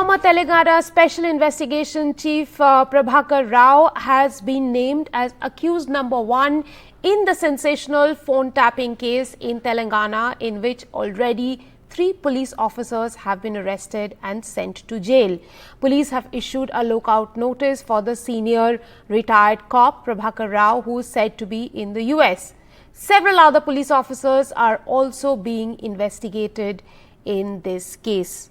former Telangana Special Investigation Chief Prabhakar Rao has been named as accused number 1 in the sensational phone tapping case in Telangana, in which already 3 police officers have been arrested and sent to jail. Police have issued a lookout notice for the senior retired cop Prabhakar Rao, who is said to be in the US. Several other police officers are also being investigated in this case.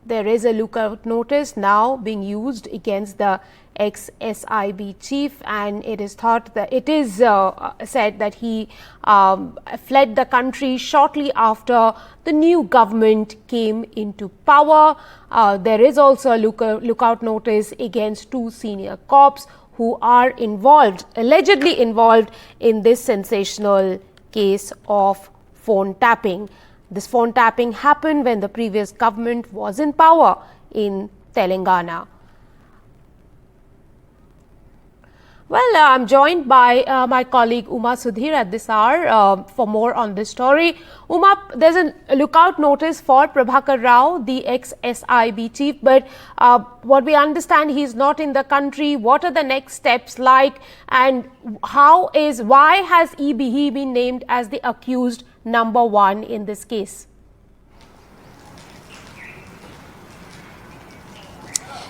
There is a lookout notice now being used against the ex-SIB chief, and it is thought that it is said that he fled the country shortly after the new government came into power. There is also a lookout notice against 2 senior cops who are allegedly involved in this sensational case of phone tapping. This phone tapping happened when the previous government was in power in Telangana. Well, I'm joined by my colleague Uma Sudhir at this hour for more on this story. Uma, there's a lookout notice for Prabhakar Rao, the ex-SIB chief, but what we understand, he's not in the country. What are the next steps like, and why has he been named as the accused number 1 in this case?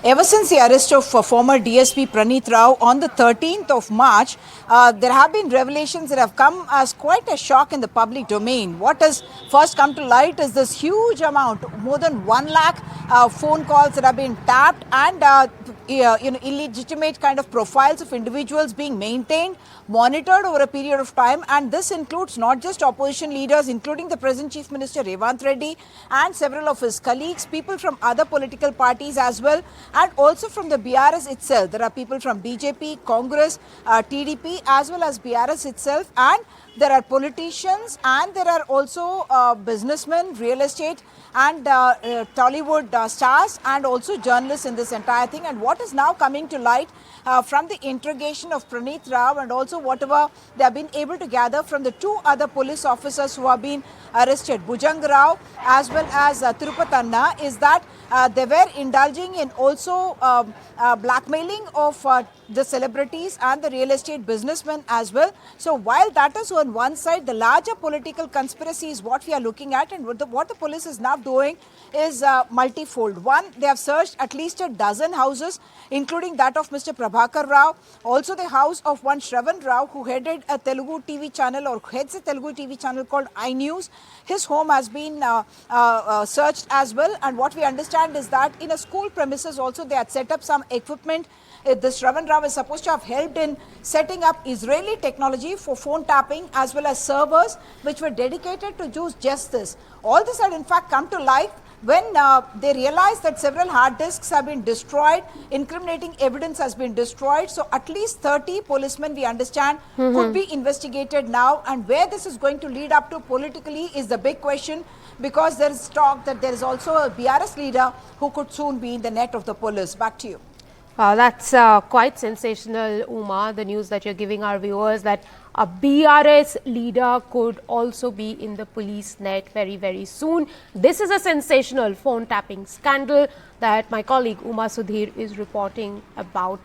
Ever since the arrest of former DSP Praneeth Rao on the 13th of March, there have been revelations that have come as quite a shock in the public domain. What has first come to light is this huge amount, more than 1 lakh phone calls that have been tapped, and illegitimate kind of profiles of individuals being maintained, monitored over a period of time. And this includes not just opposition leaders, including the present Chief Minister Revanth Reddy and several of his colleagues, people from other political parties as well, and also from the BRS itself. There are people from BJP, Congress, TDP, as well as BRS itself, and there are politicians, and there are also businessmen, real estate and Tollywood stars, and also journalists in this entire thing. And what is now coming to light from the interrogation of Praneeth Rao, and also whatever they have been able to gather from the 2 other police officers who have been arrested, Bhujang Rao as well as Tirupatanna, is that they were indulging in also blackmailing of the celebrities and the real estate businessmen as well. So while that is on one side, the larger political conspiracy is what we are looking at, and what the police is now doing is multifold. One, they have searched at least a dozen houses, including that of Mr. Prabhakar Rao, also the house of one Shravan Rao, who headed a Telugu TV channel, or heads a Telugu TV channel called iNews. His home has been searched as well, and what we understand is that in a school premises also they had set up some equipment. This Shravan Rao is supposed to have helped in setting up Israeli technology for phone tapping, as well as servers which were dedicated to do just this. All this had in fact come to light when they realized that several hard disks have been destroyed, incriminating evidence has been destroyed. So at least 30 policemen, we understand, could be investigated now. And where this is going to lead up to politically is the big question, because there is talk that there is also a BRS leader who could soon be in the net of the police. Back to you. That's quite sensational, Uma, the news that you're giving our viewers, that a BRS leader could also be in the police net very, very soon. This is a sensational phone tapping scandal that my colleague Uma Sudhir is reporting about.